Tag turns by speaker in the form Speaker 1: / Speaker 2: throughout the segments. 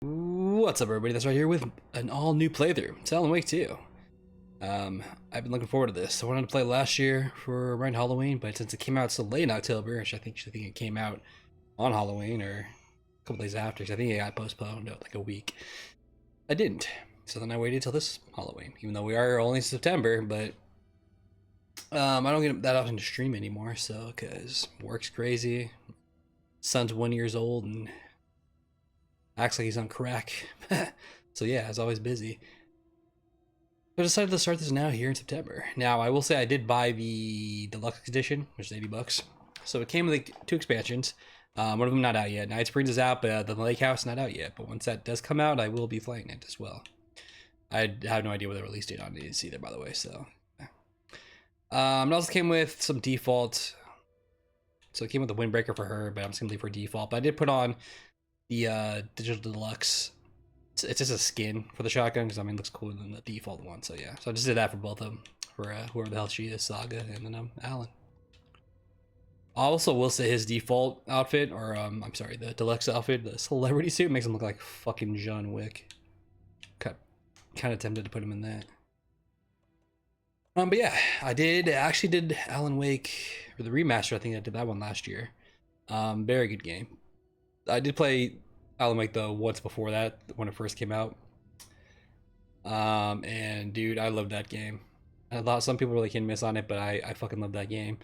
Speaker 1: What's up, everybody? That's right here with an all-new playthrough. It's Alan Wake 2. I've been looking forward to this. I wanted to play last year for around Halloween, but since it came out so late in October, which I think it came out on Halloween or a couple days after, because I think it got postponed like a week. I didn't. So then I waited till this Halloween, even though we are only in September, but I don't get that often to stream anymore, so because work's crazy, son's 1 year old, and acts like he's on crack. So yeah, it's always busy. So I decided to start this now here in September. Now I will say I did buy the deluxe edition, which is $80. So it came with like two expansions. One of them not out yet. Night Springs is out, but the Lake House not out yet. But once that does come out, I will be playing it as well. I have no idea what the release date on it is either, by the way. So it also came with some default. So it came with the Windbreaker for her, but I'm just gonna leave for default. But I did put on the digital deluxe. It's just a skin for the shotgun because I mean it looks cooler than the default one. So yeah, so I just did that for both of them for whoever the hell she is, Saga, and then Alan. I also will say his default outfit, or I'm sorry, the deluxe outfit, the celebrity suit makes him look like fucking John Wick. Kind of tempted to put him in that. But yeah, I actually did Alan Wake or the remaster. I think I did that one last year. Very good game. I did play Alan Wake though once before that when it first came out. And dude, I love that game. I thought some people really can miss on it, but I fucking love that game.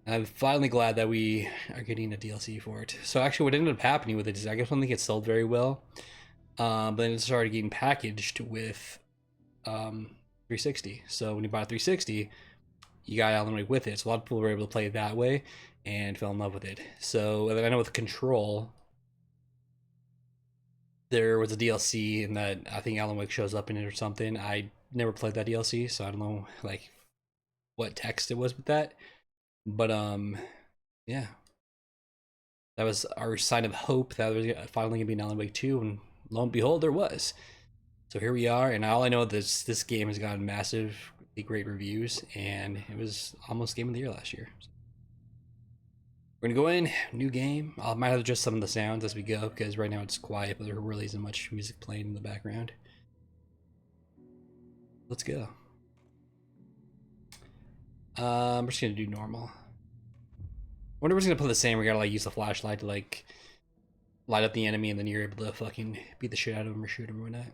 Speaker 1: And I'm finally glad that we are getting a DLC for it. So actually, what ended up happening with it is I guess I don't think it sold very well. But then it started getting packaged with 360. So when you buy a 360, you got Alan Wake with it. So a lot of people were able to play it that way and fell in love with it. So and then I know with Control, there was a DLC and that I think Alan Wake shows up in it or something. I never played that DLC, so I don't know like what text it was with that. But yeah, that was our sign of hope that there was finally gonna be an Alan Wake 2, and lo and behold, there was. So here we are, and all I know is this game has gotten massive, great reviews, and it was almost Game of the Year last year. So we're gonna go in, new game. I might have to adjust some of the sounds as we go because right now it's quiet, but there really isn't much music playing in the background. Let's go. I'm just gonna do normal. I wonder if we're gonna play the same. We gotta like use the flashlight to like light up the enemy, and then you're able to fucking beat the shit out of him or shoot him or whatnot.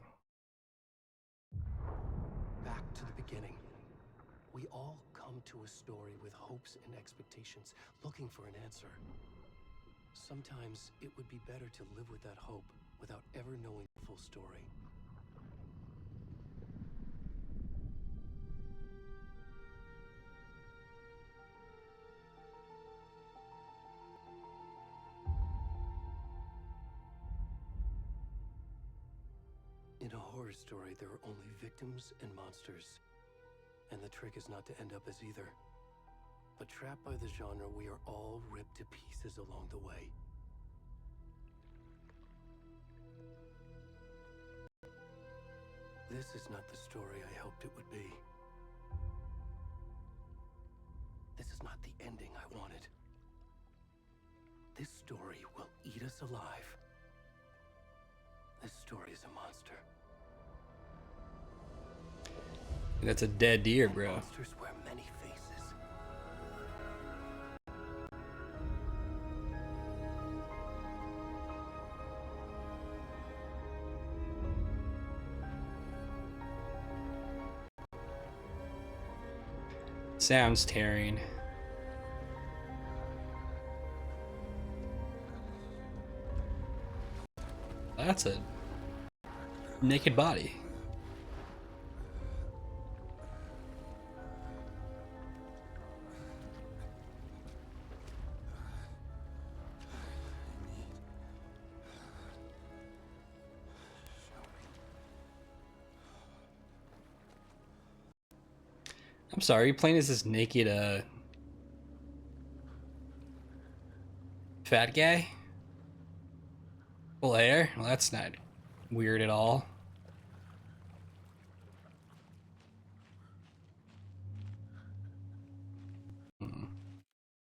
Speaker 2: Back to the beginning. We all come to a story with hopes and expectations, looking for an answer. Sometimes it would be better to live with that hope without ever knowing the full story. In a horror story, there are only victims and monsters. And the trick is not to end up as either. But trapped by the genre, we are all ripped to pieces along the way. This is not the story I hoped it would be. This is not the ending I wanted. This story will eat us alive. This story is a monster.
Speaker 1: That's a dead deer, bro.
Speaker 2: Monsters wear many faces.
Speaker 1: Sounds tearing. That's a naked body. I'm sorry, you playing as this naked fat guy? Full hair? Well, that's not weird at all.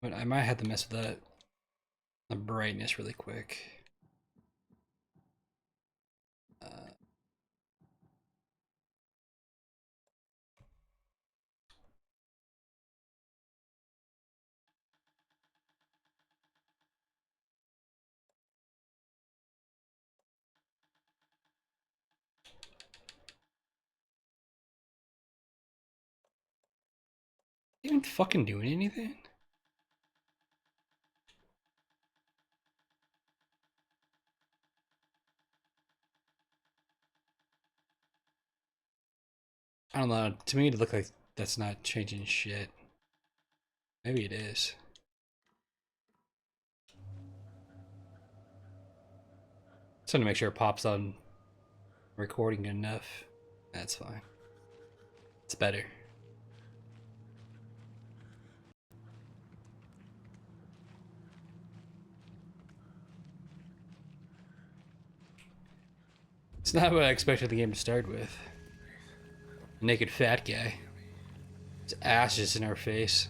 Speaker 1: But I might have to mess with the brightness really quick. Even fucking doing anything? I don't know. To me, it look like that's not changing shit. Maybe it is. Just want to make sure it pops on recording enough. That's fine. It's better. It's not what I expected the game to start with. A naked fat guy. His ass just in our face.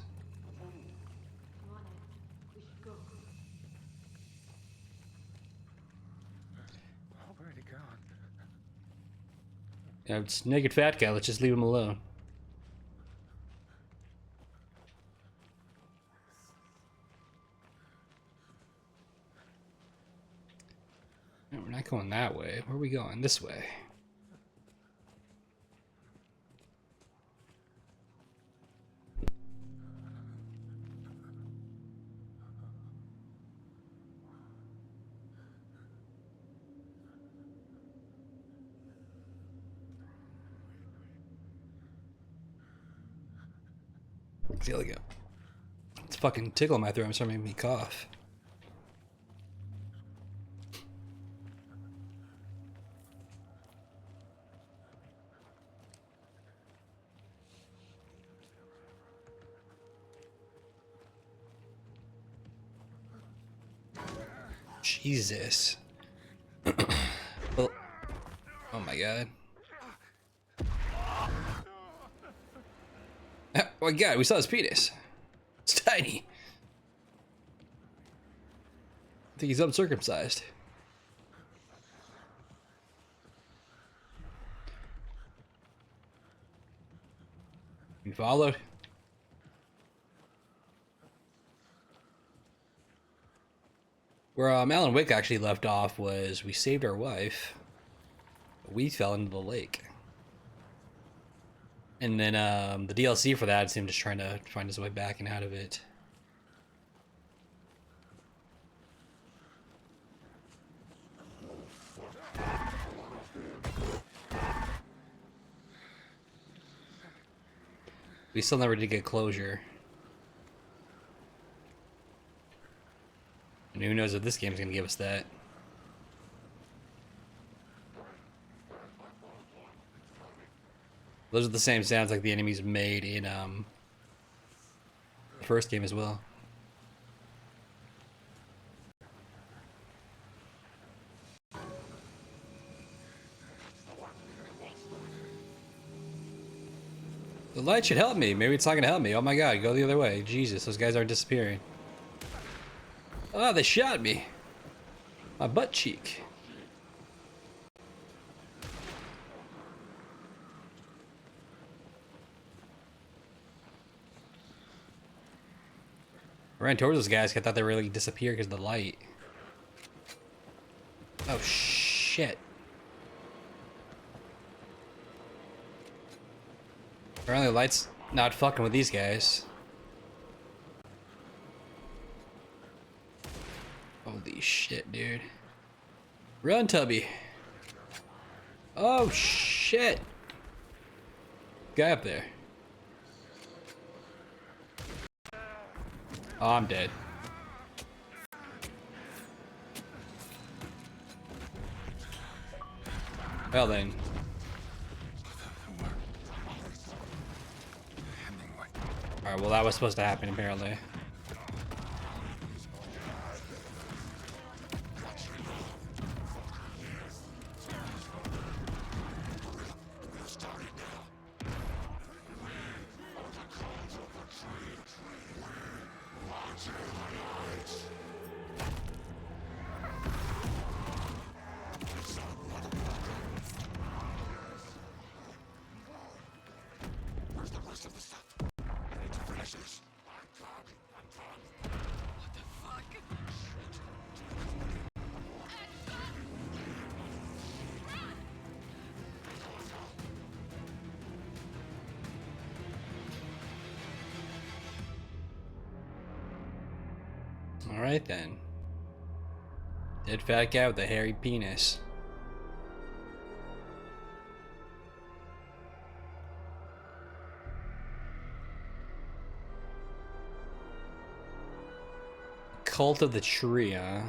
Speaker 3: Where'd he gone?
Speaker 1: Yeah, it's a naked fat guy. Let's just leave him alone. No, we're not going that way. Where are we going? This way. See, look at it's fucking tickling my throat. I'm starting to make me cough. Jesus. Well, oh my god. Oh my god, we saw his penis. It's tiny. I think he's uncircumcised. You followed? Where Alan Wake actually left off was we saved our wife. We fell into the lake. And then the DLC for that is him just trying to find his way back and out of it. We still never did get closure. And who knows if this game's gonna give us that. Those are the same sounds like the enemies made in the first game as well. The light should help me. Maybe it's not gonna help me. Oh my god, go the other way. Jesus, those guys aren't disappearing. Oh, they shot me. My butt cheek. I ran towards those guys. I thought they were really disappear because of the light. Oh shit. Apparently the light's not fucking with these guys. Holy shit, dude. Run, Tubby. Oh shit. Guy up there. Oh, I'm dead. Well then. Alright, well that was supposed to happen apparently. Alright then. Dead fat guy with a hairy penis. Cult of the Tree, huh?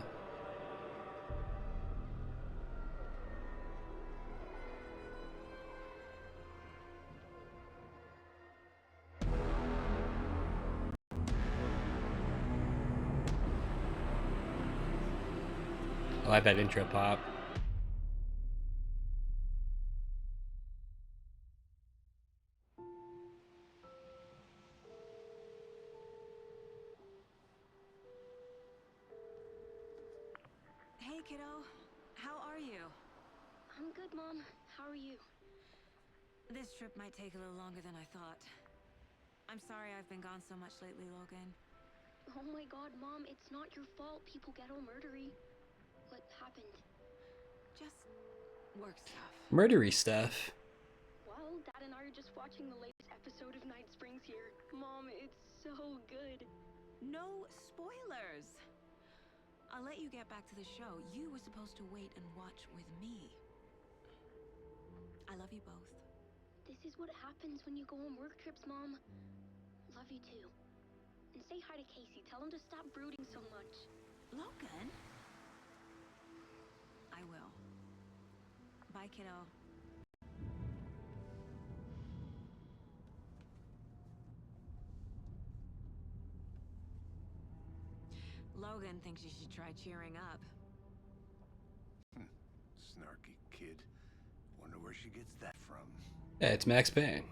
Speaker 1: I like that intro pop.
Speaker 4: Hey, kiddo. How are you?
Speaker 5: I'm good, Mom. How are you?
Speaker 4: This trip might take a little longer than I thought. I'm sorry I've been gone so much lately, Logan.
Speaker 5: Oh my god, Mom, it's not your fault people get all murdery. What happened?
Speaker 4: Just work stuff.
Speaker 1: Murdery stuff.
Speaker 5: Well, Dad and I are just watching the latest episode of Night Springs here. Mom, it's so good.
Speaker 4: No spoilers! I'll let you get back to the show. You were supposed to wait and watch with me. I love you both.
Speaker 5: This is what happens when you go on work trips, Mom. Love you too. And say hi to Casey. Tell him to stop brooding so much.
Speaker 4: Logan? I will. Bye, kiddo. Logan thinks you should try cheering up.
Speaker 6: Snarky kid. Wonder where she gets that from.
Speaker 1: Yeah, it's Max Payne.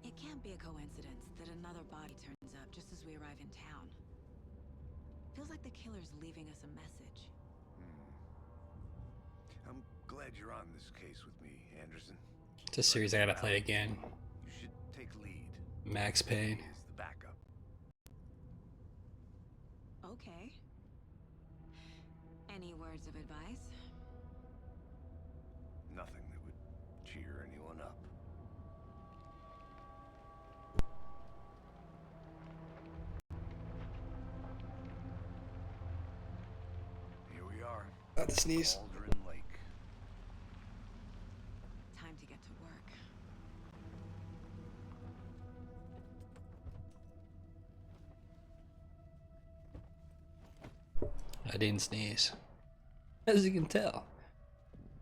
Speaker 4: It can't be a coincidence that another body turns up just as we arrive in town. Feels like the killer's leaving us a message.
Speaker 6: I'm glad you're on this case with me, Anderson.
Speaker 1: It's a series I gotta play again.
Speaker 6: You should take lead.
Speaker 1: Max Payne.
Speaker 6: Is the backup.
Speaker 4: Okay. Any words of advice?
Speaker 6: Nothing that would cheer anyone up. Here we are.
Speaker 1: About to sneeze.
Speaker 6: Aldrin Lake.
Speaker 4: Time to get to work.
Speaker 1: I didn't sneeze. As you can tell.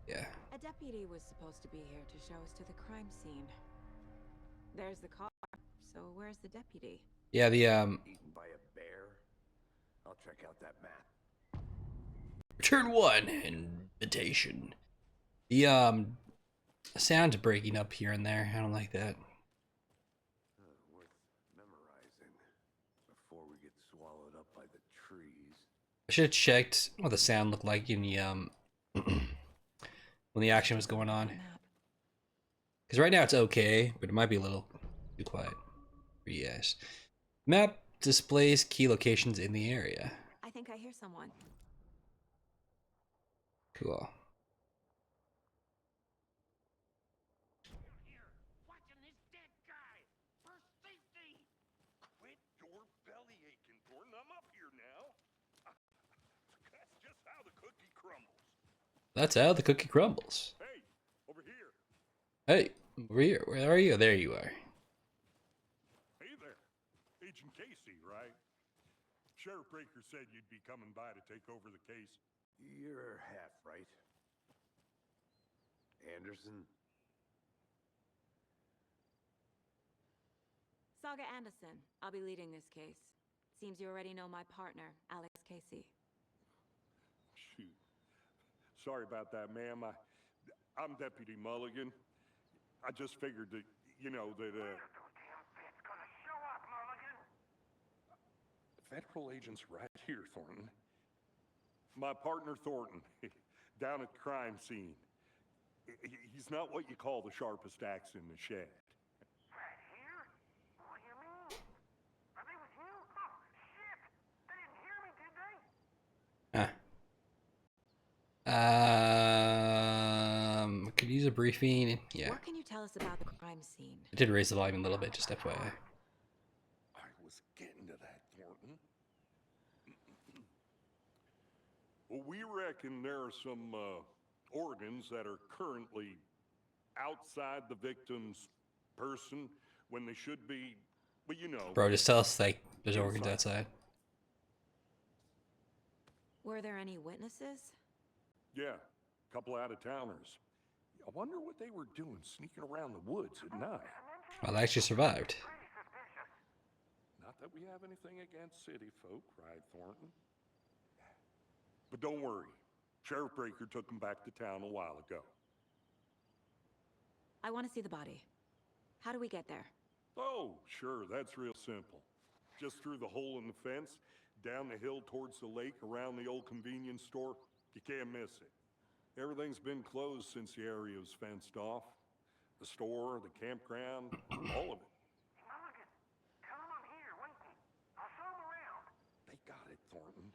Speaker 1: Yeah.
Speaker 4: A deputy was supposed to be here to show us to the crime scene. There's the car, so where's the deputy?
Speaker 1: Yeah, the
Speaker 6: Eaten by a bear? I'll check out that map.
Speaker 1: Return 1 invitation. The sound's breaking up here and there. I don't like that.
Speaker 6: Worth memorizing before we get swallowed up by the trees.
Speaker 1: I should have checked what the sound looked like in the when the action was going on.
Speaker 4: Map.
Speaker 1: Because right now it's okay, but it might be a little too quiet for you guys. Map displays key locations in the area.
Speaker 4: I think I hear someone.
Speaker 1: Cool.
Speaker 3: Watching this dead guy for safety. Quit your belly aching, Thornton. I'm up here now. That's just how the cookie crumbles.
Speaker 1: That's how the cookie crumbles.
Speaker 3: Hey, over here.
Speaker 1: Hey, over here. Where are you? There you are.
Speaker 3: Hey there. Agent Casey, right? Sheriff Breaker said you'd be coming by to take over the case.
Speaker 6: You're half right. Anderson?
Speaker 4: Saga Anderson. I'll be leading this case. Seems you already know my partner, Alex Casey.
Speaker 3: Shoot. Sorry about that, ma'am. I'm Deputy Mulligan. I just figured that, you know, that, Federal agents right here, Thornton. My partner, Thornton, down at the crime scene. He's not what you call the sharpest axe in the shed.
Speaker 7: Right here? What do you mean? Are they with you? Oh, shit! They didn't hear me, did they?
Speaker 1: Could use a briefing. Yeah.
Speaker 4: What can you tell tell us about the crime scene?
Speaker 1: I did raise the volume a little bit, just FYI.
Speaker 3: I was getting to that, Thornton. Well, we reckon there are some organs that are currently outside the victim's person when they should be, but you know.
Speaker 1: Bro, just tell us, like, there's organs outside.
Speaker 4: Were there any witnesses?
Speaker 3: Yeah, a couple out-of-towners. I wonder what they were doing sneaking around the woods at night.
Speaker 1: Well, they actually survived.
Speaker 3: Not that we have anything against city folk, right, Thornton? But don't worry. Sheriff Breaker took them back to town a while ago.
Speaker 4: I want to see the body. How do we get there?
Speaker 3: Oh, sure, that's real simple. Just through the hole in the fence, down the hill towards the lake, around the old convenience store. You can't miss it. Everything's been closed since the area was fenced off. The store, the campground, all of it.
Speaker 7: Mulligan, tell him I'm here waiting. I'll show him around.
Speaker 3: They got it, Thornton.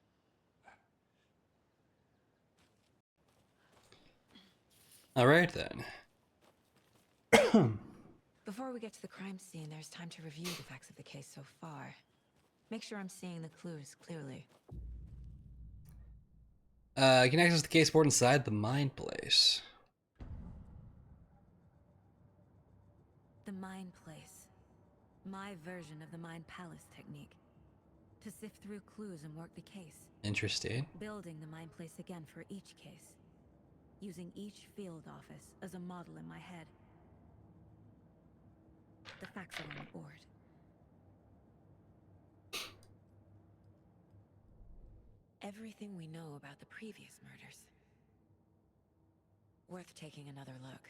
Speaker 1: All right, then.
Speaker 4: Before we get to the crime scene, there's time to review the facts of the case so far. Make sure I'm seeing the clues clearly.
Speaker 1: You can access the case board inside the Mind Place.
Speaker 4: The Mind Place. My version of the Mind Palace technique. To sift through clues and work the case.
Speaker 1: Interesting.
Speaker 4: Building the Mind Place again for each case. Using each field office as a model in my head. The facts are on the board. Everything we know about the previous murders. Worth taking another look.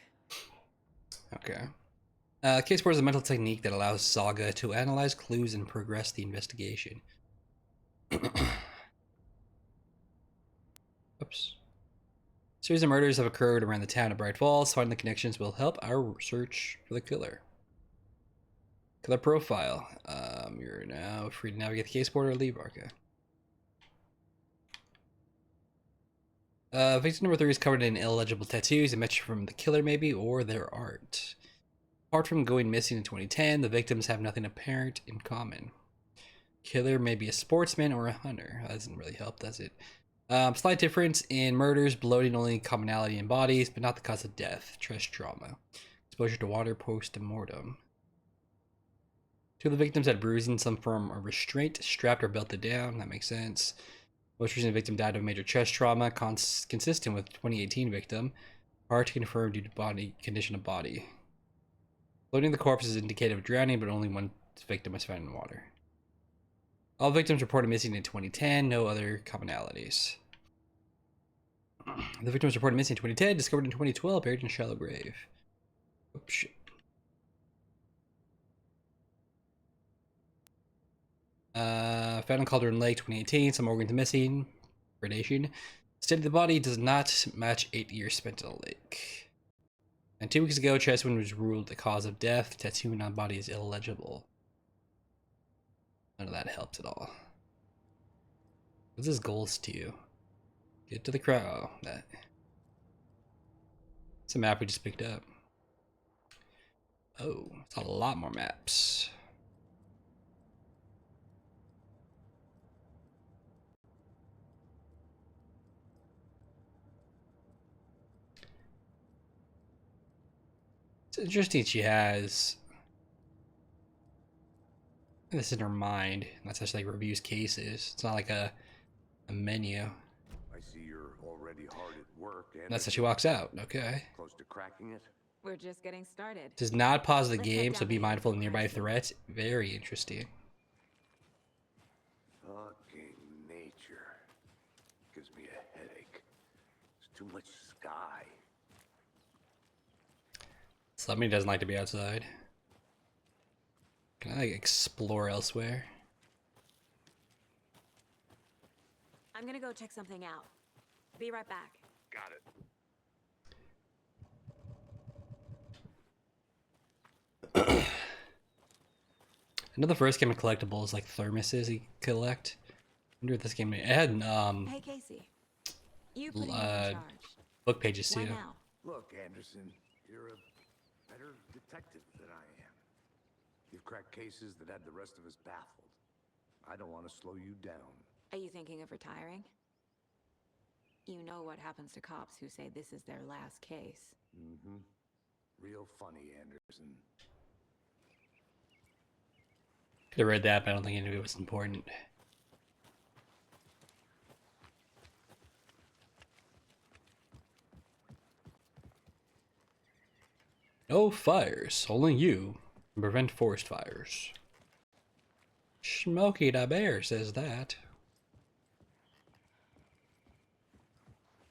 Speaker 1: Okay. Case board is a mental technique that allows Saga to analyze clues and progress the investigation. Oops. A series of murders have occurred around the town of Bright Falls. Finding the connections will help our search for the killer. Killer profile. You're now free to navigate the case board or leave. Okay. Victim number 3 is covered in illegible tattoos, a message from the killer maybe, or their art. Apart from going missing in 2010, the victims have nothing apparent in common. Killer may be a sportsman or a hunter. That doesn't really help, does it? Slight difference in murders, bloating only commonality in bodies, but not the cause of death. Stress trauma. Exposure to water post-mortem. 2 of the victims had bruising, some form of restraint, strapped or belted down. That makes sense. Most recent victim died of major chest trauma, consistent with 2018 victim. Hard to confirm due to body condition of body. Floating the corpse is indicative of drowning, but only one victim was found in water. All victims reported missing in 2010, no other commonalities. The victim was reported missing in 2010, discovered in 2012, buried in a shallow grave. Oh, shit. Found in Cauldron Lake 2018, some organs missing. Predation. State of the body does not match 8 years spent in the lake. And 2 weeks ago, chest wound was ruled the cause of death. Tattooing on body is illegible. None of that helped at all. What's his goals to you? Get to the crowd. Oh, that. It's a map we just picked up. Oh, it's a lot more maps. It's interesting she has this in her mind. That's actually like reviews cases. It's not like a menu.
Speaker 6: I see you're already hard at work, and
Speaker 1: That's how she walks out. Okay.
Speaker 6: close to cracking it.
Speaker 4: We're just getting started.
Speaker 1: Does not pause the
Speaker 4: Let's head
Speaker 1: game,
Speaker 4: down
Speaker 1: so be
Speaker 4: the
Speaker 1: mindful of
Speaker 4: hill
Speaker 1: nearby
Speaker 4: first.
Speaker 1: threats. Very interesting.
Speaker 6: Fucking nature gives me a headache. There's too much sky.
Speaker 1: Somebody doesn't like to be outside. Can I like explore elsewhere?
Speaker 4: I'm gonna go check something out. Be right back.
Speaker 3: Got it.
Speaker 1: I know the first game of collectibles like thermoses you collect. I wonder if this game it had
Speaker 4: Hey, Casey. You put me in charge.
Speaker 1: book pages
Speaker 4: Why
Speaker 1: too.
Speaker 4: now?
Speaker 6: Look, Anderson, you're a better detective than I am. You've cracked cases that had the rest of us baffled. I don't want to slow you down.
Speaker 4: Are you thinking of retiring? You know what happens to cops who say this is their last case.
Speaker 6: Mm-hmm. Real funny, Anderson.
Speaker 1: Could have read that, but I don't think any of it was important. No fires. Only you can prevent forest fires. Smokey the Bear says that.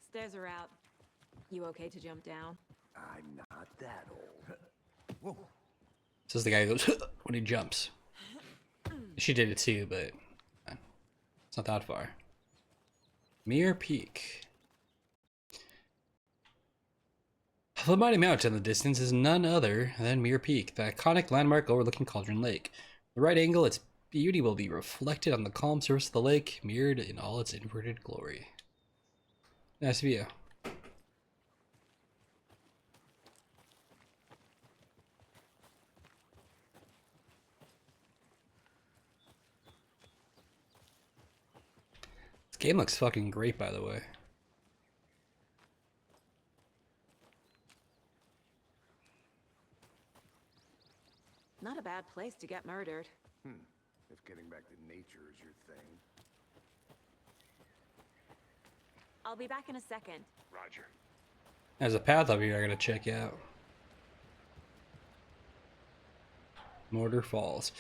Speaker 4: Stairs are out. You okay to jump down?
Speaker 6: I'm not that old. Whoa.
Speaker 1: This is the guy who goes when he jumps. She did it too, but it's not that far. Mirror Peak. The mighty mountain in the distance is none other than Mirror Peak, the iconic landmark overlooking Cauldron Lake. The right angle, its beauty will be reflected on the calm surface of the lake, mirrored in all its inverted glory. Nice view. This game looks fucking great, by the way.
Speaker 4: Not a bad place to get murdered.
Speaker 6: If getting back to nature is your thing.
Speaker 4: I'll be back in a second.
Speaker 7: Roger.
Speaker 1: There's a path up here I gotta check out. Mortar Falls.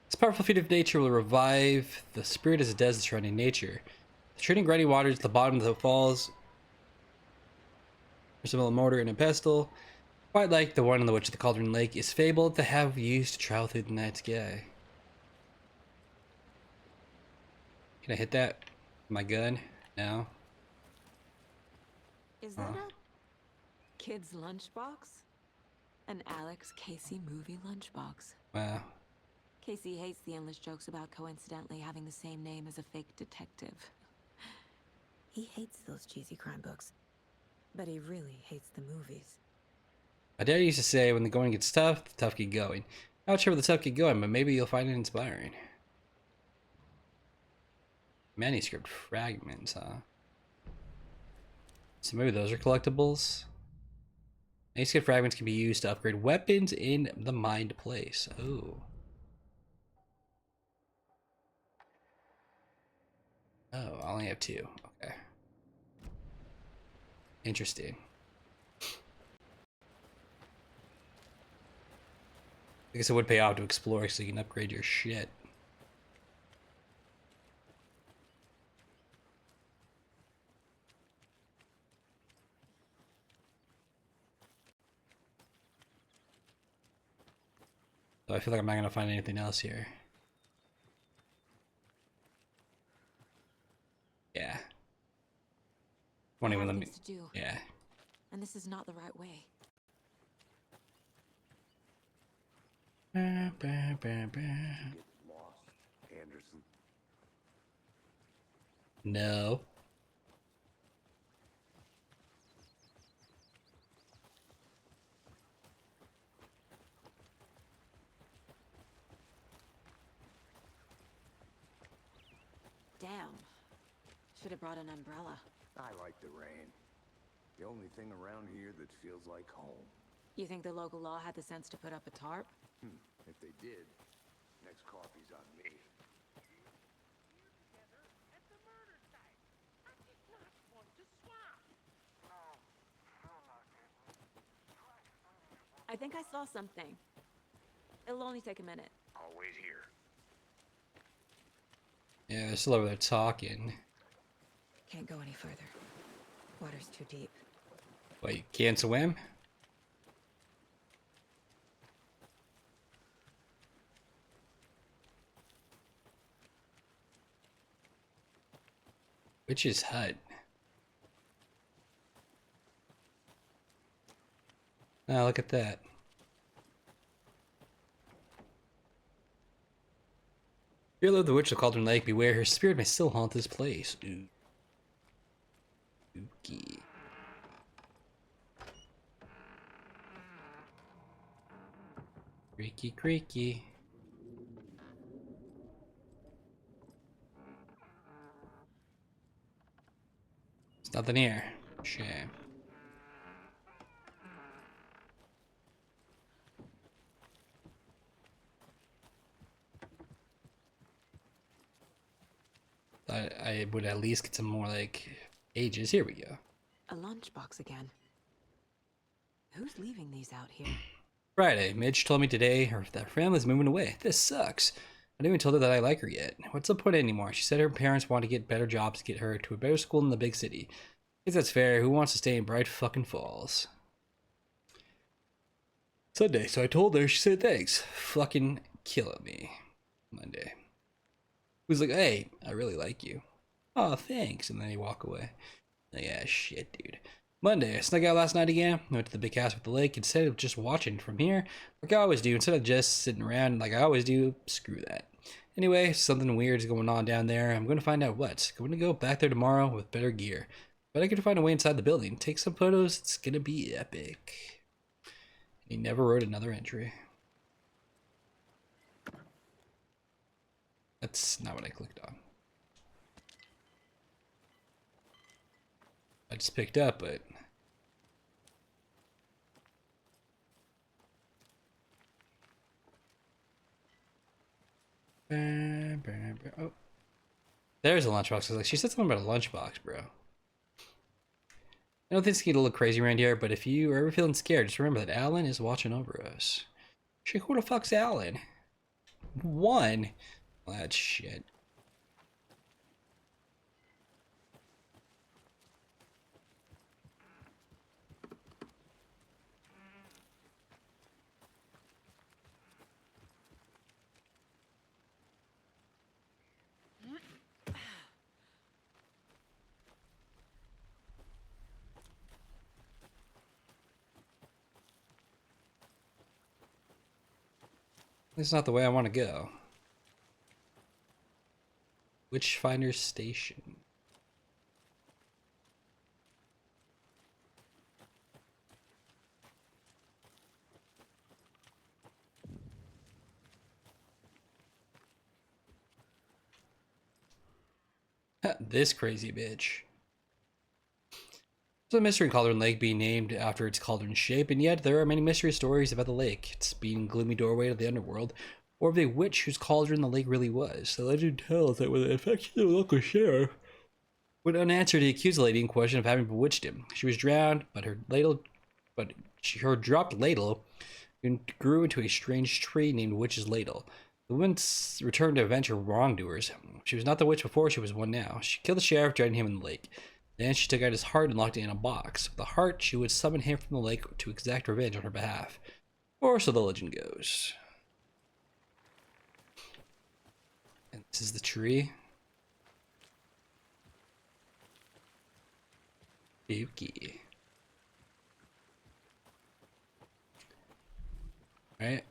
Speaker 1: This powerful feat of nature will revive the spirit as it does the surrounding nature. The treating grinding waters at the bottom of the falls resemble a mortar and a pestle, quite like the one in which the Cauldron Lake is fabled to have used to travel through the night sky. Can I hit that? My gun? No.
Speaker 4: Is that a kid's lunchbox? An Alex Casey movie lunchbox.
Speaker 1: Wow.
Speaker 4: Casey hates the endless jokes about coincidentally having the same name as a fake detective. He hates those cheesy crime books, but he really hates the movies.
Speaker 1: My dad used to say, when the going gets tough, the tough get going. Not sure where the tough get going, but maybe you'll find it inspiring. Manuscript fragments, huh? So maybe those are collectibles? Manuscript fragments can be used to upgrade weapons in the Mind Place. Oh. Oh, I only have 2. Okay. Interesting. I guess it would pay off to explore so you can upgrade your shit. So I feel like I'm not gonna find anything else here. Yeah. Won't even let me.
Speaker 4: Things to do,
Speaker 1: Yeah.
Speaker 4: and this is not the right way.
Speaker 6: Get lost, Anderson.
Speaker 1: No.
Speaker 4: Damn. Should have brought an umbrella.
Speaker 6: I like the rain. The only thing around here that feels like home.
Speaker 4: You think the local law had the sense to put up a tarp?
Speaker 6: If they did, next coffee's on me.
Speaker 7: Together at the murder site. I did not want to swap. No, sure not, didn't.
Speaker 4: I think I saw something. It'll only take a minute.
Speaker 7: I'll wait here.
Speaker 1: Yeah, they're still over there talking.
Speaker 4: Can't go any further. Water's too deep.
Speaker 1: Wait, you can't swim? Witch's hut. Oh, look at that. Fear of the witch of Cauldron Lake, beware, her spirit may still haunt this place. Ooh. Spooky. Creaky, creaky. There's nothing here. Shame. I would at least get some more, like, ages. Here we go.
Speaker 4: A lunchbox again. Who's leaving these out here?
Speaker 1: Friday. Midge told me today her family's moving away. This sucks. I didn't even tell her that I like her yet. What's the point anymore? She said her parents want to get better jobs to get her to a better school in the big city. I guess that's fair. Who wants to stay in Bright fucking Falls? Sunday. So I told her. She said thanks. Fucking killing me. Monday. Who's like, hey, I really like you. Oh, thanks. And then you walk away. Yeah, shit, dude. Monday, I snuck out last night again. Went to the big house with the lake. Instead of just watching from here, like I always do, instead of just sitting around like I always do, screw that. Anyway, something weird is going on down there. I'm going to find out what. I'm going to go back there tomorrow with better gear. But I can find a way inside the building. Take some photos. It's going to be epic. He never wrote another entry. That's not what I clicked on. I just picked up, but... Oh. There's a lunchbox. I was like, she said something about a lunchbox, bro. I don't think it's going to look crazy around here, but if you are ever feeling scared, just remember that Alan is watching over us. Shit, who the fuck's Alan? One? Well, that's shit. This is not the way I want to go. Witchfinder Station. This crazy bitch. There's a mystery in Cauldron Lake being named after its cauldron shape, and yet there are many mystery stories about the lake. It's being a gloomy doorway to the underworld, or of a witch whose cauldron the lake really was. The legend tells that when it affected the local sheriff, when unanswered, he accused the lady in question of having bewitched him. She was drowned, but her dropped ladle grew into a strange tree named Witch's Ladle. The woman returned to avenge her wrongdoers. She was not the witch before, she was one now. She killed the sheriff, drowning him in the lake. Then she took out his heart and locked it in a box. With the heart, she would summon him from the lake to exact revenge on her behalf. Or so the legend goes. And this is the tree. Spooky. Right.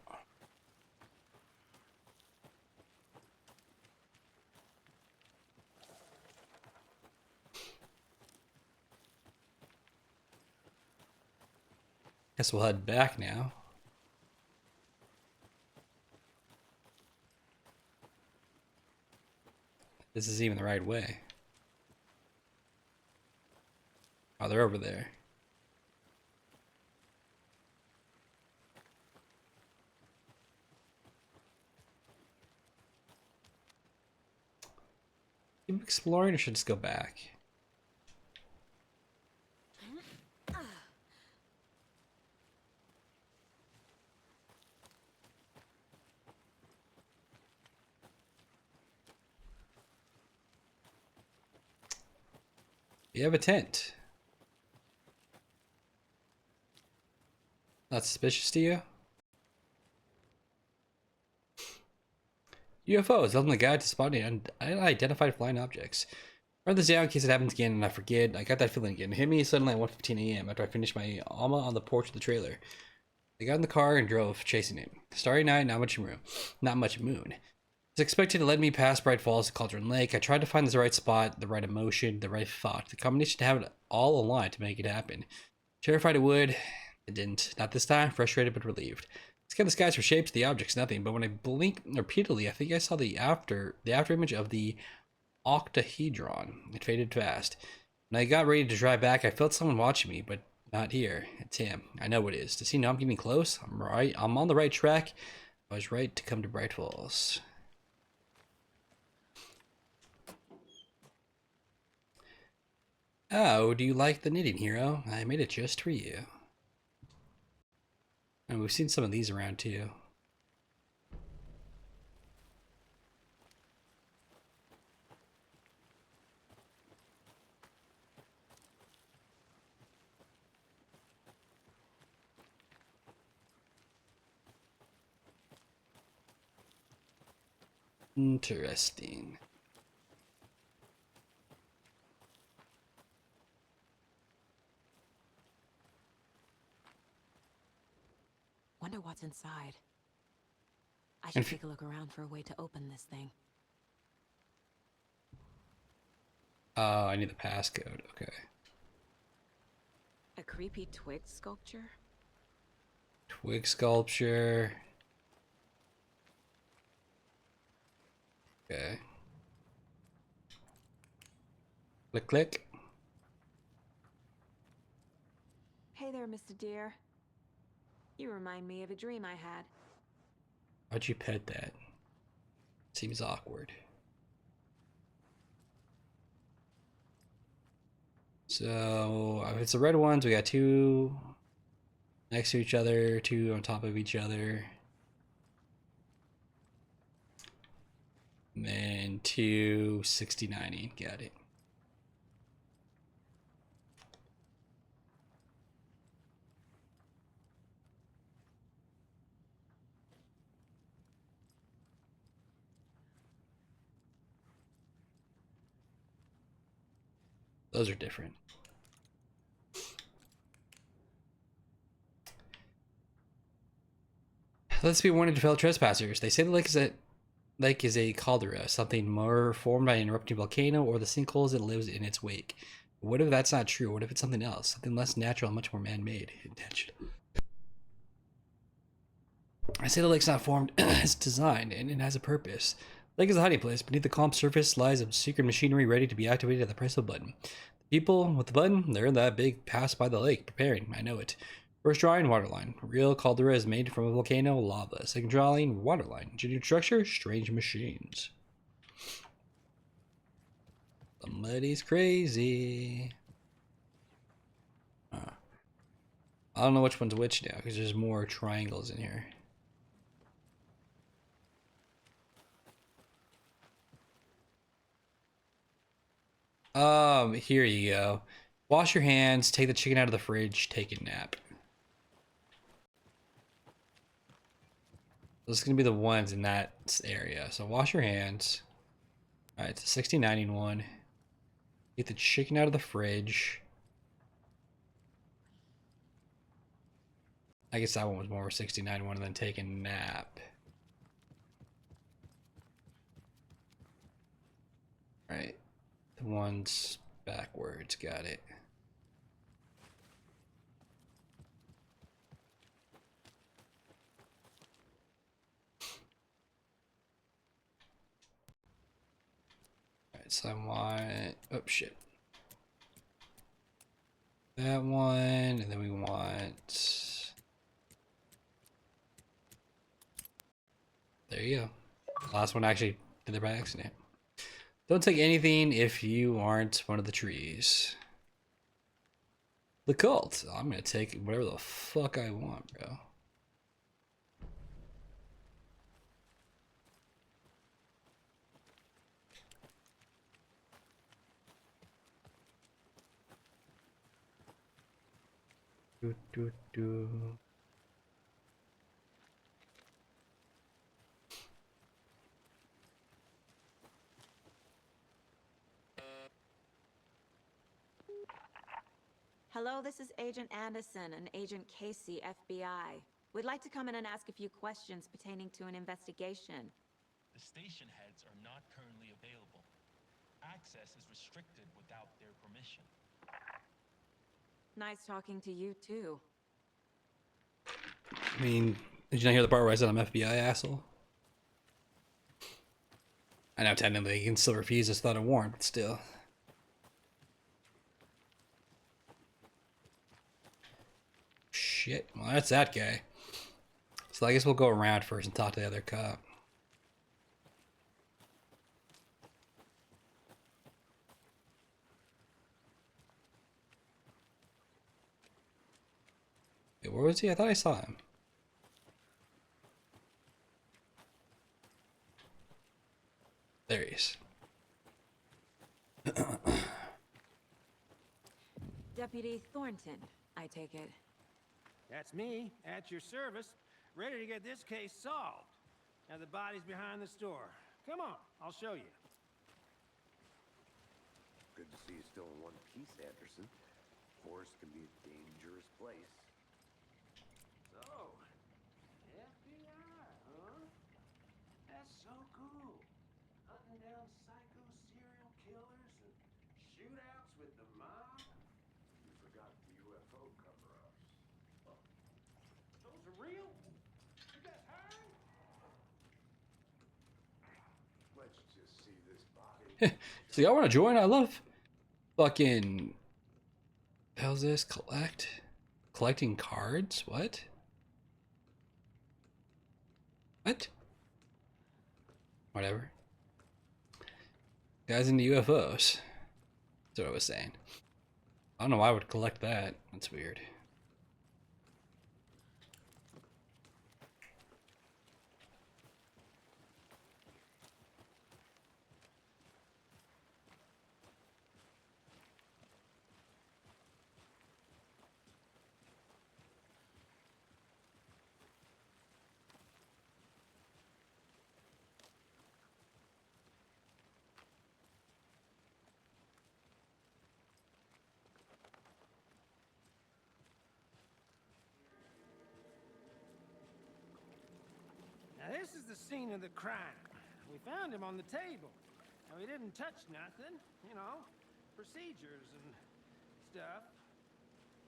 Speaker 1: Guess we'll head back now. This is even the right way. Oh, they're over there. Keep exploring or should I just go back? You have a tent. Not suspicious to you? UFOs, ultimate guide to spotting unidentified flying objects. Write this down in case it happens again and I forget. I got that feeling again. It hit me suddenly at 1:15 a.m. after I finished my Alma on the porch of the trailer. I got in the car and drove, chasing him. Starry night, not much moon. It's expected to lead me past Bright Falls to Cauldron Lake. I tried to find the right spot, the right emotion, the right thought, the combination to have it all aligned to make it happen. Terrified it would. It didn't. Not this time. Frustrated but relieved. Scan the skies for shapes, the objects, nothing. But when I blink repeatedly, I think I saw the after image of the octahedron. It faded fast. When I got ready to drive back, I felt someone watching me, but not here. It's him. I know it is. Does he know I'm getting close? I'm right. I'm on the right track. I was right to come to Bright Falls. Oh, do you like the knitting, hero? I made it just for you. And we've seen some of these around too. Interesting.
Speaker 4: Wonder what's inside. I
Speaker 1: And
Speaker 4: should take a look around for a way to open this thing.
Speaker 1: Oh, I need the passcode. Okay.
Speaker 4: A creepy twig sculpture?
Speaker 1: Twig sculpture. Okay. Click, click.
Speaker 4: Hey there, Mr. Deer. You remind me of a dream I had.
Speaker 1: How'd you pet that? Seems awkward. So, if it's the red ones, we got 2 next to each other, 2 on top of each other. And then 2 69. Got it. Those are different. Let's be warned to fellow trespassers. They say the lake is a caldera, something more formed by an erupting volcano or the sinkholes it lives in its wake. What if that's not true? What if it's something else? Something less natural and much more man-made. Intentional. I say the lake's not formed, it's designed, and it has a purpose. The lake is a hiding place. Beneath the calm surface lies a secret machinery ready to be activated at the press of a button. The people with the button, they're in that big pass by the lake, preparing. I know it. First drawing, waterline. Real caldera is made from a volcano, lava. Second drawing, waterline. Engineered structure, strange machines. Somebody's crazy. I don't know which one's which now, because there's more triangles in here. Here you go. Wash your hands, take the chicken out of the fridge, take a nap. This is gonna be the ones in that area. So wash your hands. Alright, it's a 60-90 one. Get the chicken out of the fridge. I guess that one was more 69 one than take a nap. Alright. The ones backwards, got it. Alright, so I want, oh shit. That one, and then we want, there you go. Last one actually did it by accident. Don't take anything if you aren't one of the trees. The cult. I'm gonna take whatever the fuck I want, bro. Do.
Speaker 4: Hello, this is Agent Anderson and Agent Casey, FBI. We'd like to come in and ask a few questions pertaining to an investigation.
Speaker 8: The station heads are not currently available. Access is restricted without their permission.
Speaker 4: Nice talking to you, too.
Speaker 1: I mean, Did you not hear the part where I said I'm FBI, asshole? I know technically you can still refuse this without a warrant, but still. Shit. Well, that's that guy. So I guess we'll go around first and talk to the other cop. Wait, where was he? I thought I saw him. There he is.
Speaker 4: Deputy Thornton, I take it.
Speaker 9: That's me, at your service, ready to get this case solved. Now the body's behind the store. Come on, I'll show you.
Speaker 6: Good to see you still in one piece, Anderson. Forest can be a dangerous place.
Speaker 9: So, FBI, huh? That's so cool. Hunting down psycho serial killers and shootouts with the mob.
Speaker 6: You forgot the UFO cover-ups.
Speaker 9: Those are real? You guys hiring?
Speaker 6: Let's just see this body.
Speaker 1: So y'all want to join? I love fucking. How's this? Collecting cards? What? What? Whatever. Guys into UFOs. That's what I was saying. I don't know why I would collect that. That's weird.
Speaker 9: Now this is the scene of the crime. We found him on the table. Now he didn't touch nothing, you know, procedures and stuff.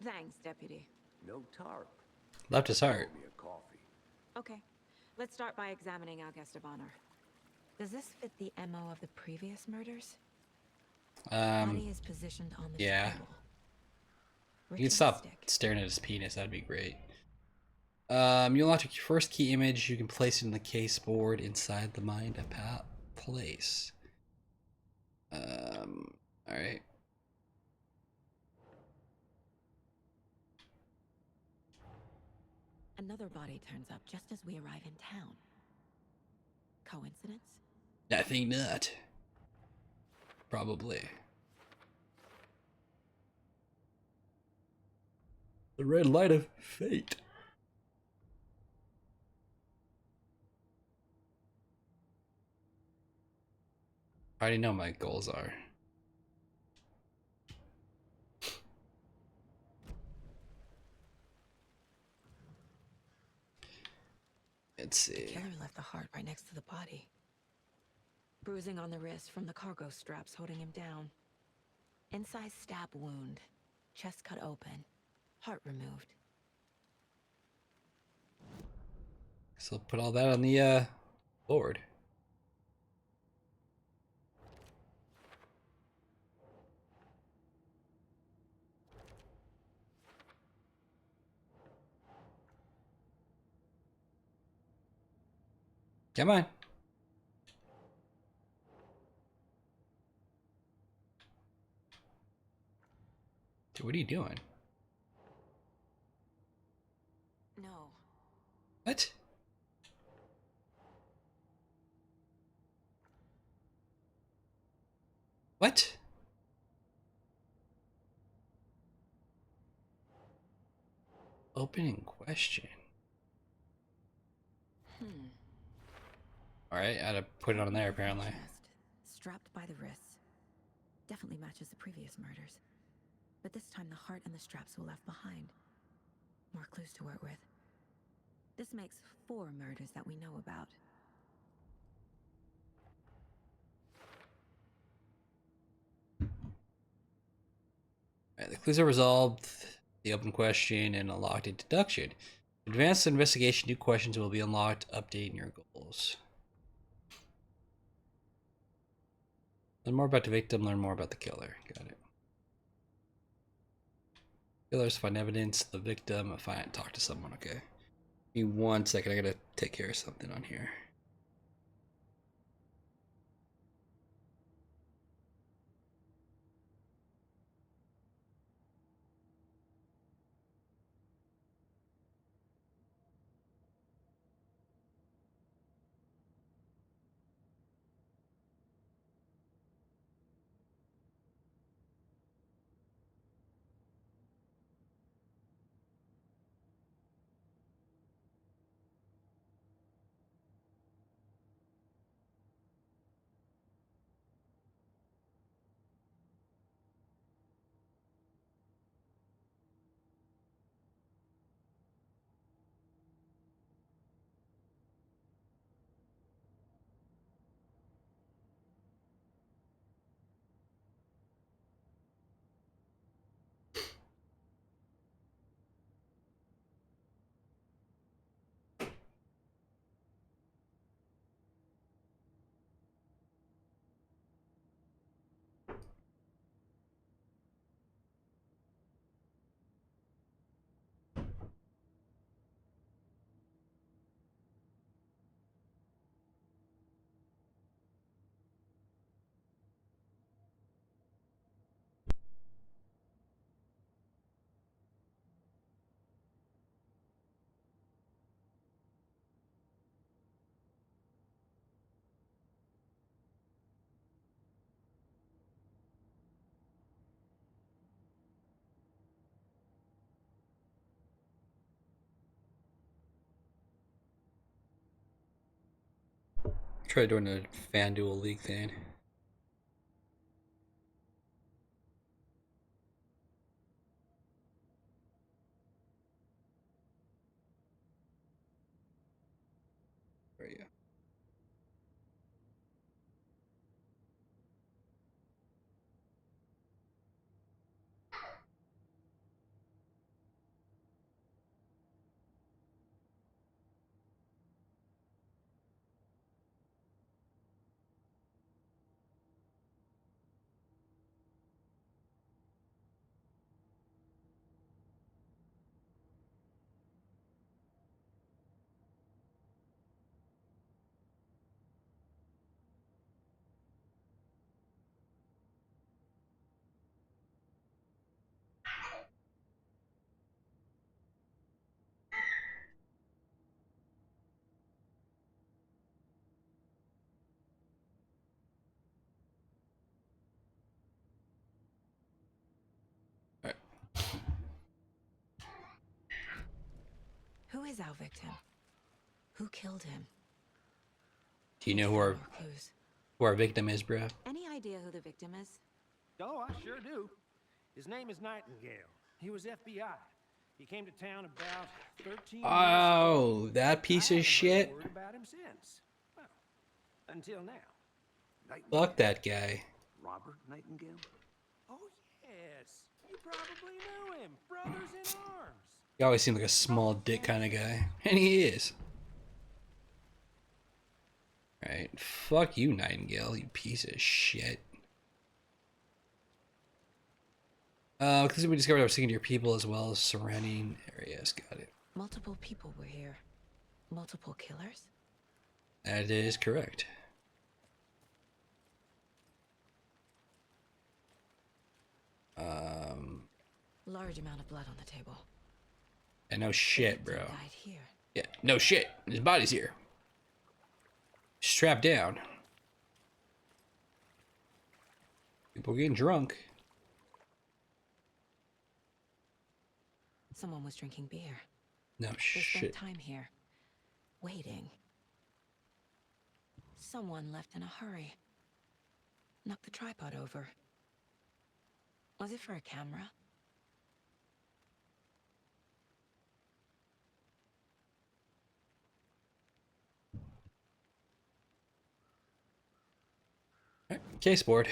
Speaker 4: Thanks, Deputy.
Speaker 6: No tarp.
Speaker 1: Left his heart.
Speaker 6: Pour me a coffee.
Speaker 4: Okay, let's start by examining our guest of honor. Does this fit the MO of the previous murders? Body is positioned on the
Speaker 1: yeah.
Speaker 4: table.
Speaker 1: You can stop
Speaker 4: Ritualistic.
Speaker 1: staring at his penis. That'd be great. You'll have your first key image. You can place it in the case board inside the mind place. All right.
Speaker 4: Another body turns up just as we arrive in town. Coincidence?
Speaker 1: I think not. Probably. The red light of fate. I already know my goals are. Let's see.
Speaker 4: The killer left the heart right next to the body. Bruising on the wrist from the cargo straps holding him down. Inside stab wound. Chest cut open. Heart removed.
Speaker 1: So put all that on the board. Come on. Dude, what are you doing?
Speaker 4: No.
Speaker 1: What? What? Opening question. Alright, I had to put it on there apparently.
Speaker 4: Chest, strapped by the wrists. Definitely matches the previous murders. But this time the heart and the straps were left behind. More clues to work with. This makes 4 murders that we know about. Alright, the clues are resolved, the open question, and unlocked a deduction.
Speaker 1: Advanced investigation, new questions will be unlocked, updating your goals. Learn more about the victim, learn more about the killer. Got it. Killers, find evidence, the victim, find, talk to someone, okay. Give me 1 second, I gotta take care of something on here. Try doing a FanDuel League thing. Where are you?
Speaker 4: Who is our victim? Who killed him?
Speaker 1: Do you know
Speaker 4: More clues.
Speaker 1: who our victim is, bro?
Speaker 4: Any idea who the victim is?
Speaker 9: Oh, I sure do. His name is Nightingale. He was FBI. He came to town about 13 years ago.
Speaker 1: Oh, that piece
Speaker 9: I
Speaker 1: of
Speaker 9: haven't
Speaker 1: shit.
Speaker 9: heard word about him since. Well, until now.
Speaker 6: Nightingale?
Speaker 1: Fuck that guy.
Speaker 6: Robert Nightingale?
Speaker 9: Oh, yes. You probably knew him. Brothers in arms.
Speaker 1: He always seemed like a small dick kind of guy. And he is. Right. Fuck you, Nightingale, you piece of shit. Because we discovered I was singing to your people as well as surrounding areas. Got it.
Speaker 4: Multiple people were here. Multiple killers?
Speaker 1: That is correct.
Speaker 4: Large amount of blood on the table.
Speaker 1: And no shit, bro.
Speaker 4: Died here.
Speaker 1: Yeah, no shit. His body's here. Strapped down. People getting drunk.
Speaker 4: Someone was drinking beer.
Speaker 1: No
Speaker 4: They
Speaker 1: shit.
Speaker 4: spent time here, waiting. Someone left in a hurry. Knocked the tripod over. Was it for a camera?
Speaker 1: Right, case board.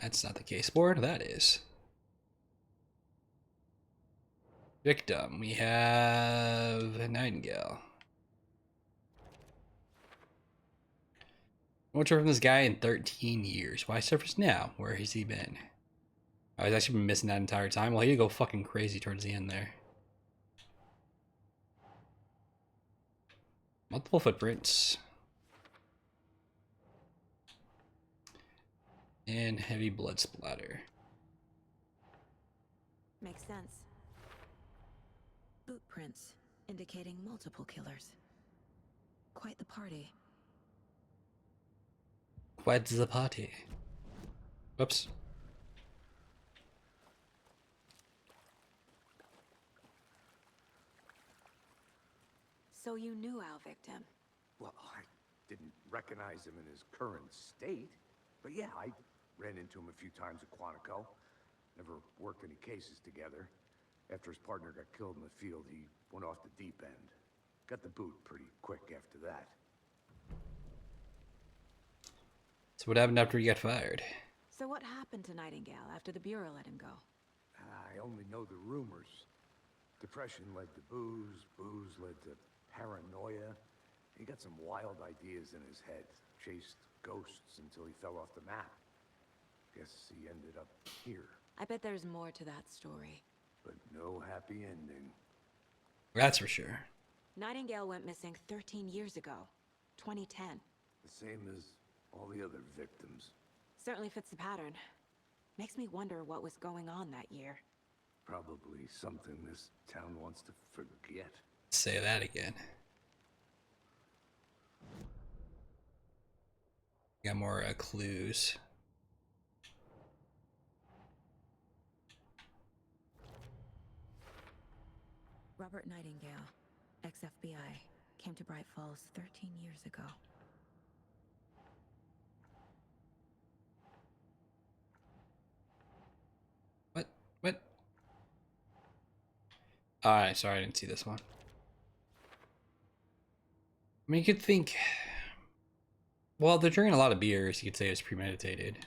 Speaker 1: That's not the case board, that is. Victim. We have a Nightingale. What's from this guy in 13 years? Why surface now? Where has he been? Oh, he's actually been missing that entire time. Well, he did go fucking crazy towards the end there. Multiple footprints. And heavy blood splatter.
Speaker 4: Makes sense. Boot prints indicating multiple killers. Quite the party.
Speaker 1: Quite the party. Whoops.
Speaker 4: So you knew our victim?
Speaker 6: Well, I didn't recognize him in his current state. But yeah, I ran into him a few times at Quantico. Never worked any cases together. After his partner got killed in the field, he went off the deep end. Got the boot pretty quick after that.
Speaker 1: So what happened after he got fired?
Speaker 4: So what happened to Nightingale after the Bureau let him go?
Speaker 6: I only know the rumors. Depression led to booze, booze led to paranoia. He got some wild ideas in his head, chased ghosts until he fell off the map. Guess he ended up here.
Speaker 4: I bet there's more to that story.
Speaker 6: But no happy ending.
Speaker 1: That's for sure.
Speaker 4: Nightingale went missing 13 years ago. 2010.
Speaker 6: The same as all the other victims.
Speaker 4: Certainly fits the pattern. Makes me wonder what was going on that year.
Speaker 6: Probably something this town wants to forget.
Speaker 1: Say that again. Got more clues.
Speaker 4: Robert Nightingale, ex-FBI, came to Bright Falls 13 years ago.
Speaker 1: What? Alright, sorry, I didn't see this one. I mean, you could think... Well, they're drinking a lot of beers. You could say it's premeditated.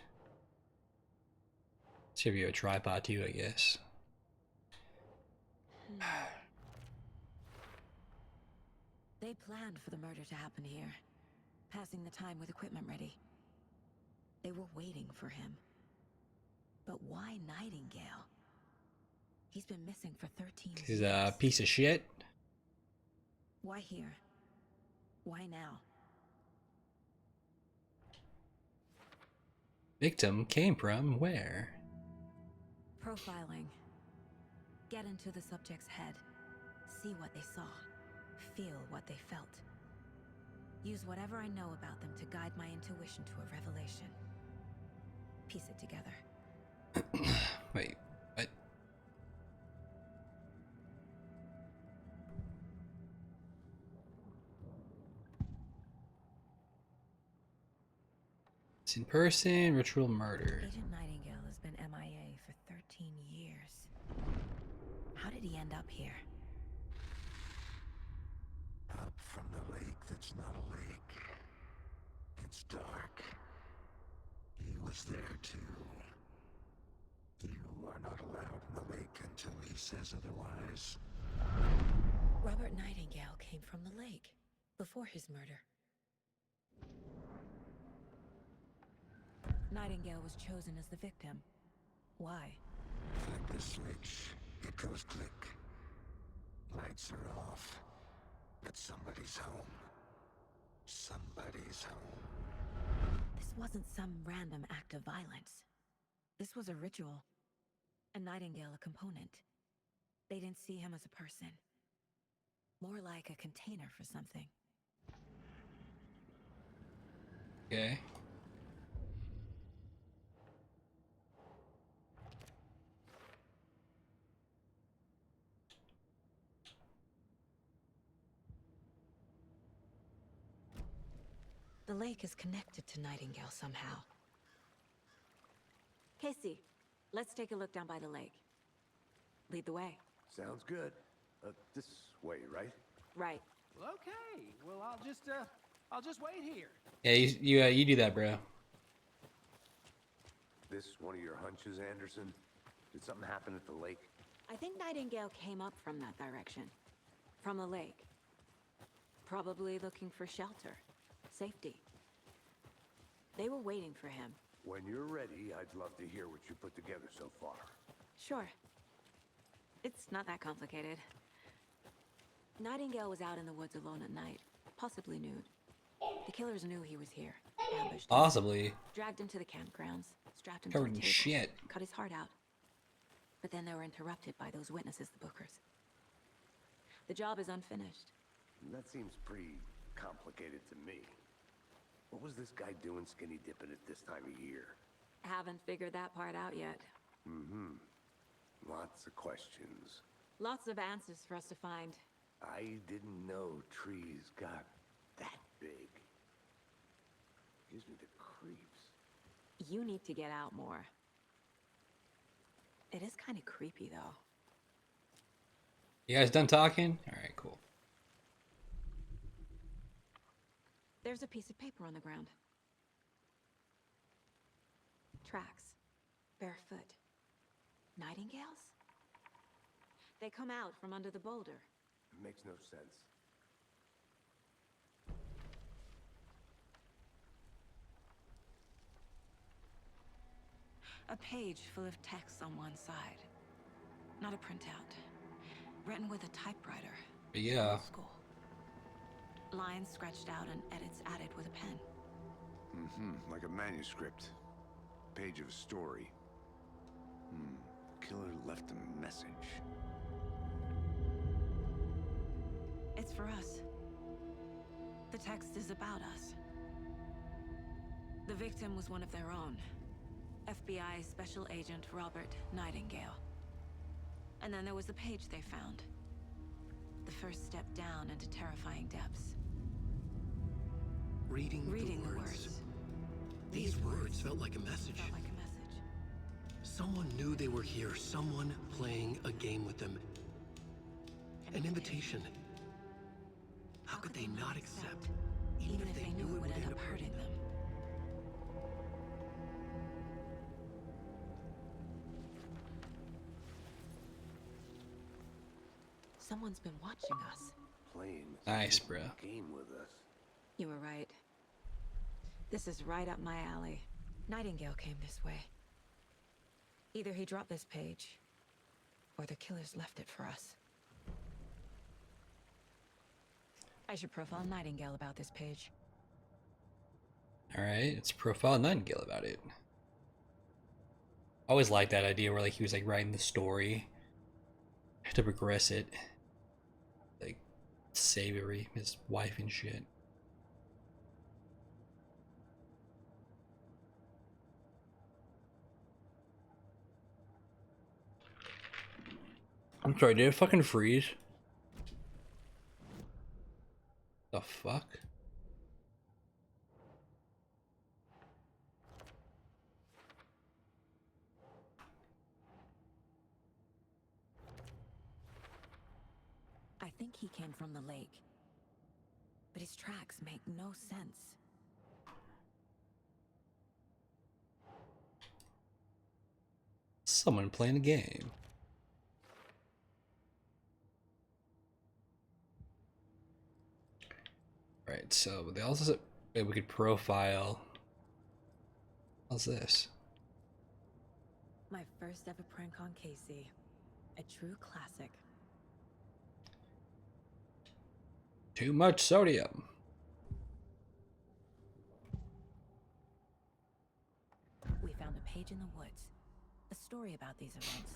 Speaker 1: Should be a tripod too, I guess.
Speaker 4: They planned for the murder to happen here, passing the time with equipment ready. They were waiting for him. But why Nightingale? He's been missing for 13 years.
Speaker 1: He's a piece of shit.
Speaker 4: Why here? Why now?
Speaker 1: Victim came from where?
Speaker 4: Profiling. Get into the subject's head. See what they saw. Feel what they felt. Use whatever I know about them to guide my intuition to a revelation. Piece it together.
Speaker 1: Wait, what? It's in person, ritual murder.
Speaker 4: Agent Nightingale has been MIA for 13 years. How did he end up here?
Speaker 10: Up from the lake that's not a lake. It's dark. He was there too. You are not allowed in the lake until he says otherwise.
Speaker 4: Robert Nightingale came from the lake before his murder. Nightingale was chosen as the victim. Why?
Speaker 10: Flip the switch. It goes click. Lights are off. But somebody's home. Somebody's home.
Speaker 4: This wasn't some random act of violence. This was a ritual. And Nightingale a component. They didn't see him as a person. More like a container for something.
Speaker 1: Okay.
Speaker 4: The lake is connected to Nightingale somehow. Casey, let's take a look down by the lake. Lead the way.
Speaker 6: Sounds good. This way, right?
Speaker 4: Right.
Speaker 9: Well, okay. Well, I'll just wait here.
Speaker 1: Yeah, you do that, bro.
Speaker 6: This one of your hunches, Anderson? Did something happen at the lake?
Speaker 4: I think Nightingale came up from that direction. From the lake. Probably looking for shelter. Safety. They were waiting for him.
Speaker 6: When you're ready, I'd love to hear what you put together so far.
Speaker 4: Sure. It's not that complicated. Nightingale was out in the woods alone at night, possibly nude. The killers knew he was here, ambushed him,
Speaker 1: Possibly.
Speaker 4: dragged him to the campgrounds, strapped him
Speaker 1: Covered
Speaker 4: to
Speaker 1: in
Speaker 4: a table,
Speaker 1: shit.
Speaker 4: cut his heart out. But then they were interrupted by those witnesses, the Bookers. The job is unfinished.
Speaker 6: That seems pretty complicated to me. What was this guy doing skinny dipping at this time of year?
Speaker 4: Haven't figured that part out yet.
Speaker 6: Mm-hmm. Lots of questions.
Speaker 4: Lots of answers for us to find.
Speaker 6: I didn't know trees got that big. Gives me the creeps.
Speaker 4: You need to get out more. It is kind of creepy, though.
Speaker 1: You guys done talking? Alright, cool.
Speaker 4: There's a piece of paper on the ground. Tracks. Barefoot. Nightingales? They come out from under the boulder.
Speaker 6: Makes no sense.
Speaker 4: A page full of text on one side. Not a printout. Written with a typewriter.
Speaker 1: Yeah.
Speaker 4: Old school. Lines scratched out and edits added with a pen.
Speaker 6: Mm-hmm. Like a manuscript. Page of a story. Killer left a message.
Speaker 4: It's for us. The text is about us. The victim was one of their own. FBI Special Agent Robert Nightingale. And then there was the page they found. The first step down into terrifying depths.
Speaker 2: Reading
Speaker 4: the words.
Speaker 2: These words felt like a message.
Speaker 4: Felt like a message.
Speaker 2: Someone knew they were here. Someone playing a game with them. An invitation. How could they not accept?
Speaker 4: Even if they knew it would end up hurting them. Someone's been watching us.
Speaker 6: Playing
Speaker 1: Nice, bro.
Speaker 6: game with us.
Speaker 4: You were right. This is right up my alley. Nightingale came this way. Either he dropped this page, or the killers left it for us. I should profile Nightingale about this page.
Speaker 1: Alright, let's profile Nightingale about it. I always liked that idea where like he was like writing the story to progress it. Like save his wife and shit. I'm sorry, did it fucking freeze? The fuck?
Speaker 4: I think he came from the lake. But his tracks make no sense.
Speaker 1: Someone playing a game. Right, so they also said we could profile. How's this?
Speaker 4: My first ever prank on Casey. A true classic.
Speaker 1: Too much sodium.
Speaker 4: We found a page in the woods. A story about these events.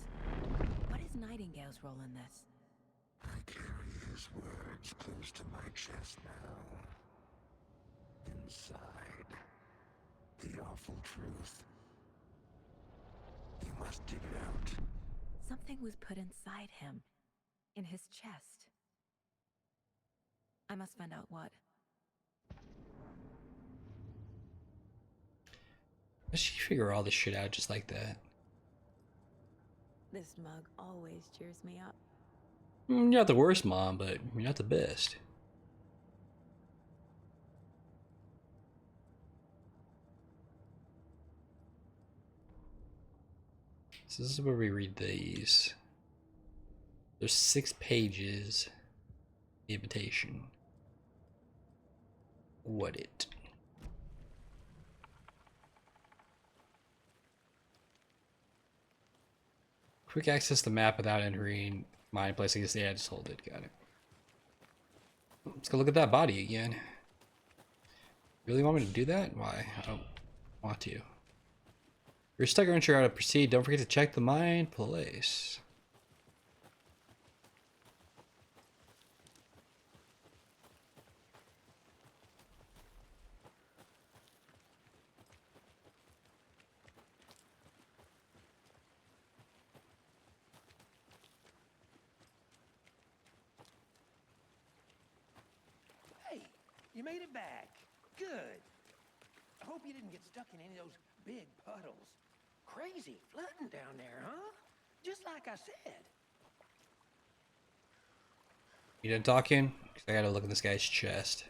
Speaker 4: What is Nightingale's role in this?
Speaker 10: I carry his words close to my chest now. Inside, the awful truth. You must dig it out.
Speaker 4: Something was put inside him. In his chest. I must find out what.
Speaker 1: Does she figure all this shit out just like that?
Speaker 4: This mug always cheers me up.
Speaker 1: You're not the worst mom, but you're not the best. So this is where we read these. There's 6 pages. The invitation. What it? Quick access the map without entering mine place. I guess, yeah, just hold it. Got it. Let's go look at that body again. Really want me to do that? Why? I don't want to. If you're stuck or unsure how to proceed, don't forget to check the mine place.
Speaker 9: Hey, you made it back. Good. I hope you didn't get stuck in any of those big puddles. Crazy flooding down there, huh? Just like I said.
Speaker 1: You done talking? 'Cause I gotta look in this guy's chest.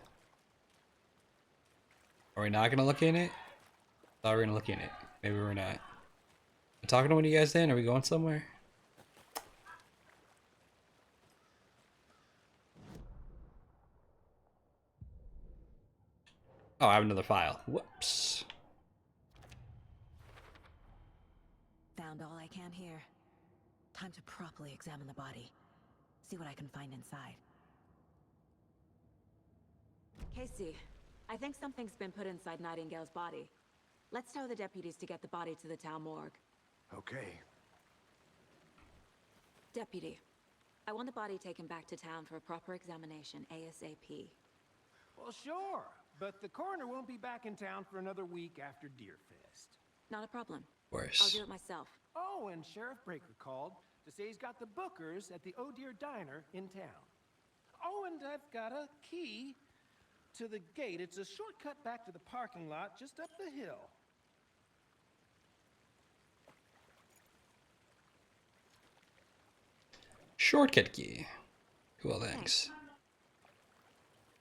Speaker 1: Are we not gonna look in it? Thought we were gonna look in it. Maybe we're not. I'm talking to one of you guys then? Are we going somewhere? Oh, I have another file. Whoops.
Speaker 4: Found all I can here. Time to properly examine the body. See what I can find inside. Casey, I think something's been put inside Nightingale's body. Let's tell the deputies to get the body to the town morgue.
Speaker 6: Okay.
Speaker 4: Deputy, I want the body taken back to town for a proper examination ASAP.
Speaker 9: Well, sure. But the coroner won't be back in town for another week after Deerfest.
Speaker 4: Not a problem.
Speaker 1: Of course.
Speaker 4: I'll do it myself.
Speaker 9: Oh, and Sheriff Breaker called to say he's got the Bookers at the Oh Dear Diner in town. Oh, and I've got a key to the gate. It's a shortcut back to the parking lot just up the hill.
Speaker 1: Shortcut key. Cool, thanks.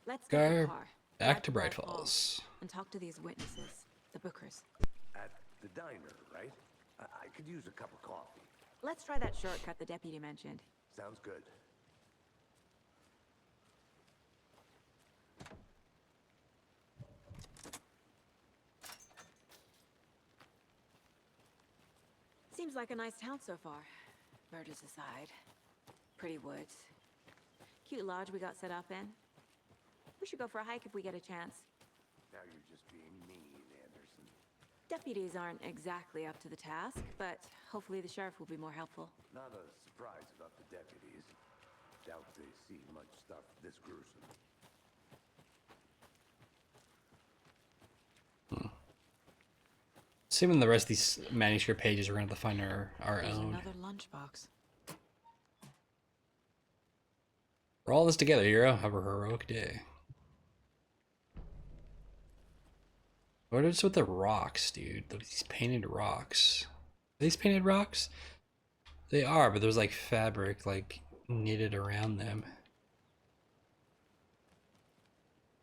Speaker 4: Let's get in the
Speaker 1: Go
Speaker 4: car.
Speaker 1: back
Speaker 4: Drive
Speaker 1: to Bright
Speaker 4: Falls
Speaker 1: Falls.
Speaker 4: and talk to these witnesses, the Bookers.
Speaker 6: At the diner, right? I could use a cup of coffee.
Speaker 4: Let's try that shortcut the deputy mentioned.
Speaker 6: Sounds good.
Speaker 4: Seems like a nice town so far. Murders aside. Pretty woods. Cute lodge we got set up in. We should go for a hike if we get a chance.
Speaker 6: Now you're just being mean, Anderson.
Speaker 4: Deputies aren't exactly up to the task, but hopefully the sheriff will be more helpful.
Speaker 6: Not a surprise about the deputies. Doubt they see much stuff this gruesome.
Speaker 1: Assuming the rest of these manuscript pages we're going to have to find our
Speaker 4: There's
Speaker 1: own.
Speaker 4: another lunchbox.
Speaker 1: We're all this together, hero. Have a heroic day. What is with the rocks, dude? These painted rocks. Are these painted rocks? They are, but there's like fabric like knitted around them.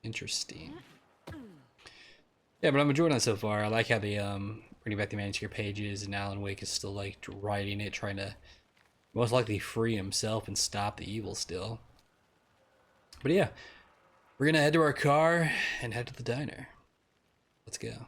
Speaker 1: Interesting. Yeah, but I'm enjoying it so far. I like how they bringing back the manuscript pages, and Alan Wake is still like writing it, trying to most likely free himself and stop the evil still. But yeah, we're gonna head to our car and head to the diner. Let's go.